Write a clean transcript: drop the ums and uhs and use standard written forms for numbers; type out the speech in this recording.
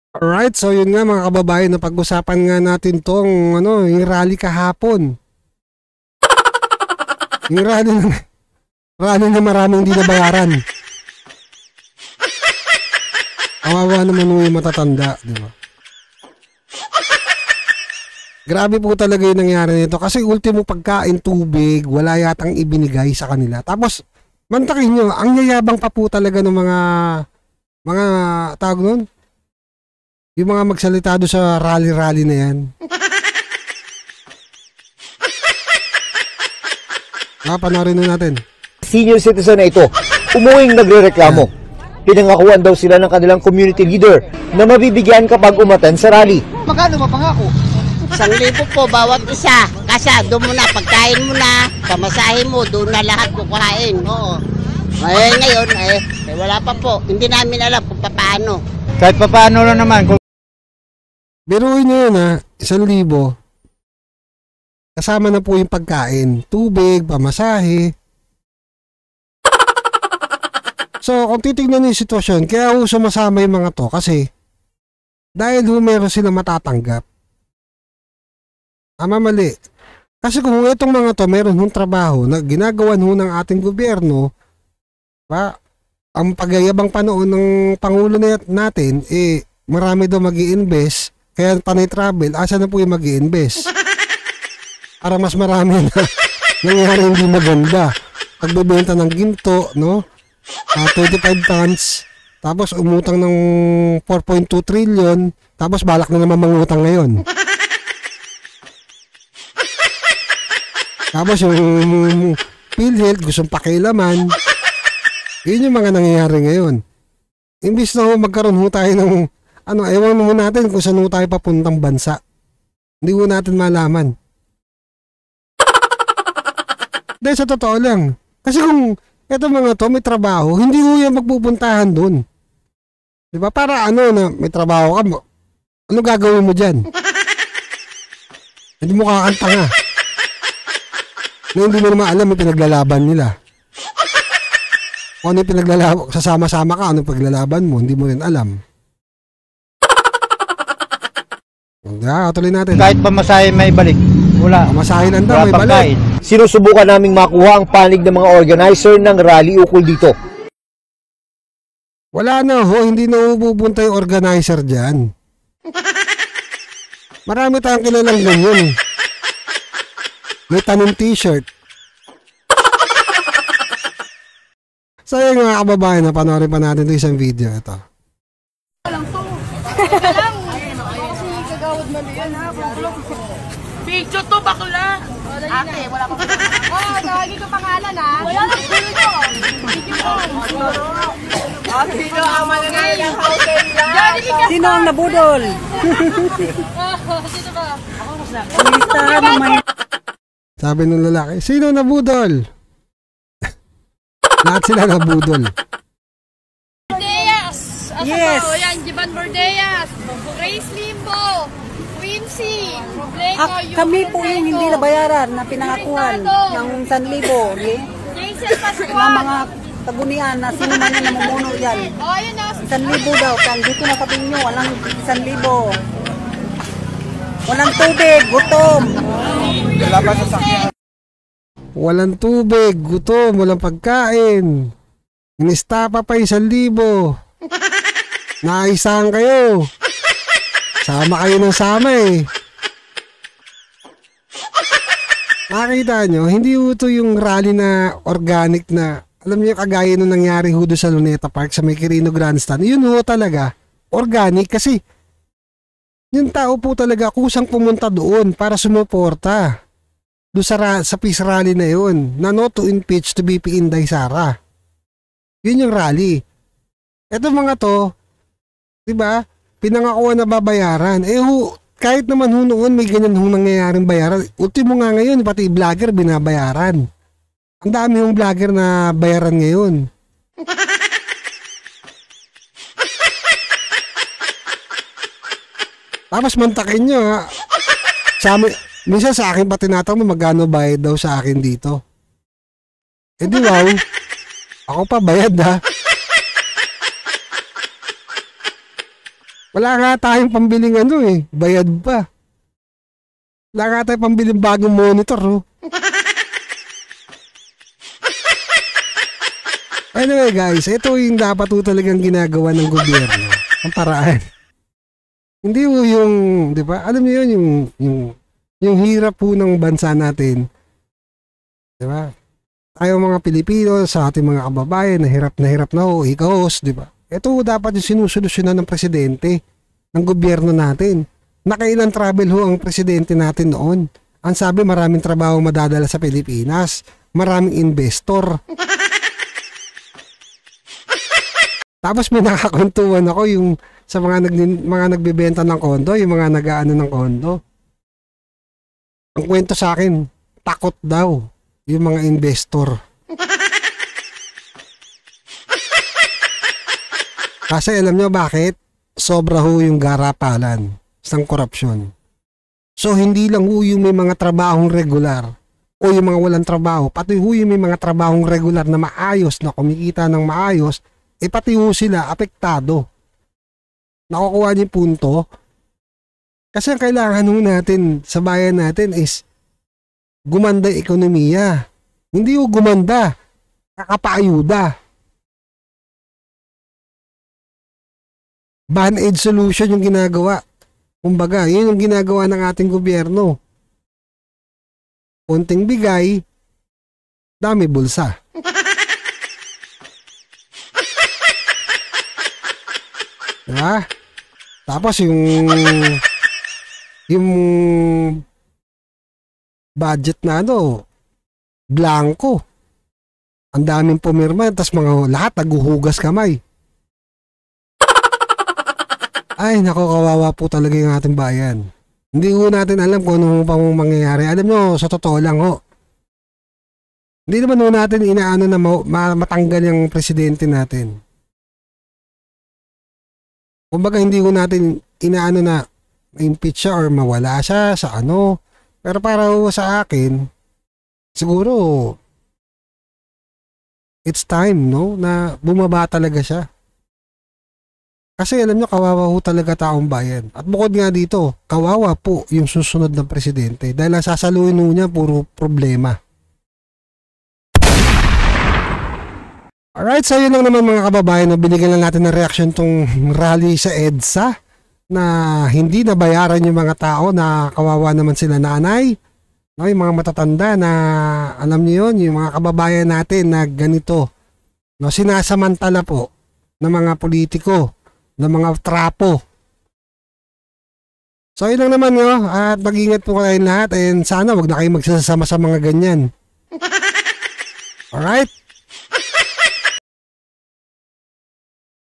Alright, so yun nga mga kababayan, na pag-usapan nga natin tong yung rally kahapon. Yung rally na maraming hindi nabayaran. Kawawa naman yung matatanda, di ba? Grabe po talaga yung nangyari nito kasi ultimo pagkain, tubig, wala yatang ibinigay sa kanila. Tapos, mantakin nyo, ang yayabang pa po talaga ng mga tawag nun? Yung mga magsalita doon sa rally-rally na yan. Panoorin natin. Senior citizen na ito, umuwing nagrereklamo. Pinangakuan daw sila ng kanilang community leader na mabibigyan kapag umaten sa rally. Magkano mapangako? 1,000 po bawat isa. Kasi doon mo na, pagkain mo na, pamasahe mo, doon na lahat kukuhain. Oo. Ngayon, wala pa po. Hindi namin alam kung paano. Kahit paano lang naman. Biruin nyo yun 1,000. Kasama na po yung pagkain, tubig, pamasahe. So, kung titignan nyo yung sitwasyon, kaya sumasama yung mga to kasi dahil meron silang matatanggap. Mali. Kasi kung itong mga to meron hong trabaho na ginagawan ho ng ating gobyerno, ang pagyayabang pa noon ng Pangulo natin, marami daw mag-i-invest, kaya panay travel, asa na po yung mag-i-invest? Para mas marami na nangyari hindi maganda. Pagbebenta ng ginto, 25 tons, tapos umutang ng 4.2 trillion, tapos balak na naman mangutang ngayon. Tapos yung PhilHealth gustong pakialaman. Yun yung mga nangyayari ngayon. Imbis na magkaroon ho tayo ng ewan mo natin kung saan ho tayo papuntang bansa. Hindi ho natin malaman. Dahil sa totoo lang. Kasi kung eto mga to may trabaho, hindi ho yan magpupuntahan dun. Diba? Para na may trabaho ka, ano gagawin mo dyan? Hindi mo kakanta nga. Na hindi mo naman alam yung pinaglalaban nila. Kung ano yung pinaglalaban, sasama-sama ka, ano paglalaban mo, hindi mo rin alam. Tuloy natin. Kahit pamasahe may balik. Wala. Pamasahe lang daw, may balik. Sinusubukan naming makuha ang panig ng mga organizer ng rally ukol dito. Wala na hindi na pupunta yung organizer dyan. Marami tayong kilalang ganyan. May tanong t-shirt. So yung mga kababayan, na panoorin pa natin ito isang video. Ito. Video to, bakla! Ate, wala pa. Tawagin ko pangalan Wala lang video. Video ama na nga yung house. Sino ang nabudol? Sino ba? Listahan naman. Sabi ng lalaki, sino nabudol? Lahat sila nabudol. Bordeas! Yes. Yan, Jiban Bordeas, Grace Limbo, Quincy, Problema, Kami po yung hindi nabayaran na pinangakuan ng 1,000. Okay? Jason Na Pascual. mga kagunian na sino man yung namumuno yan. Ayun na. 1,000 daw. Dito na sabihin nyo, walang 1,000. Walang tubig, gutom. Walang tubig, gutom, walang pagkain. Inistapa pa 1,000. Naisahan kayo. Sama kayo ng sama Nakita nyo, hindi ito yung rally na organic na, alam niyo kagaya nung nangyari ho sa Luneta Park sa may Quirino Grandstand. Yun ho talaga, organic kasi yung tao po talaga kusang pumunta doon para sumuporta doon sa peace rally na yun na no to impeach to BP Inday Sara. Yun yung rally. Eto mga to, diba, pinangakuan na babayaran. Kahit naman noon may ganyan nangyayaring bayaran. Ultimo nga ngayon, pati vlogger binabayaran. Ang dami yung vlogger na bayaran ngayon. Tapos mantakin nyo minsan sa akin pa tinatanong magkano bayad daw sa akin dito. Di wow, ako pa bayad Wala nga tayong pambiling ano eh, bayad pa. Wala nga tayong pambiling bagong monitor, oh. Anyway guys, ito yung dapat po talagang ginagawa ng gobyerno. Ang paraan. Hindi po yung, di ba? Alam niyo yun, yung hirap po ng bansa natin. Di ba? Tayo mga Pilipino, sa ating mga kababayan, na hirap na ho, ikos, di ba? Ito dapat yung sinusolusyonan ng presidente, ng gobyerno natin. Nakailang travel ho ang presidente natin noon. Ang sabi, maraming trabaho madadala sa Pilipinas, maraming investor. Tapos may nakakuntuan ako yung sa mga nagbebenta ng kondo, yung mga nag-aano ng kondo. Ang kwento sa akin, takot daw yung mga investor. Kasi alam nyo bakit? Sobra ho yung garapalan ng korupsyon. So hindi lang ho yung may mga trabahong regular o yung mga walang trabaho, pati ho yung may mga trabahong regular na maayos, na kumikita ng maayos, pati ho sila apektado. Nakukuha niyo yung punto? Kasi ang kailangan ho natin sa bayan natin is gumanda yung ekonomiya. Hindi ho gumanda, kakapaayuda. Band-aid solution yung ginagawa. Kumbaga, yun yung ginagawa ng ating gobyerno. Konting bigay, dami bulsa. Diba? Tapos yung budget na ano, blanco. Ang daming pumirma, tas mga lahat naguhugas kamay. Ay, nako, kawawa po talaga yung ating bayan. Hindi ko natin alam kung ano pa mong mangyayari. Alam nyo, sa totoo lang ho. Hindi naman ho natin inaano na matanggal yung presidente natin. Kumbaga hindi ko natin inaano na impeach siya or mawala siya sa ano. Pero para ho sa akin, siguro, it's time, no? Na bumaba talaga siya. Kasi alam nyo, kawawa ho talaga taong bayan. At bukod nga dito, kawawa po yung susunod ng presidente dahil ang sasaluhin niya puro problema. Alright, so yun lang naman mga kababayan na binigyan lang natin ng reaction tong rally sa EDSA na hindi nabayaran yung mga tao na kawawa naman sila nanay. No, yung mga matatanda na alam niyo yun, yung mga kababayan natin na ganito, no, sinasamantala po ng mga politiko, ng mga trapo. So yun lang naman nyo, at mag-ingat po kayong lahat and sana wag na kayo magsasama sa mga ganyan. Alright?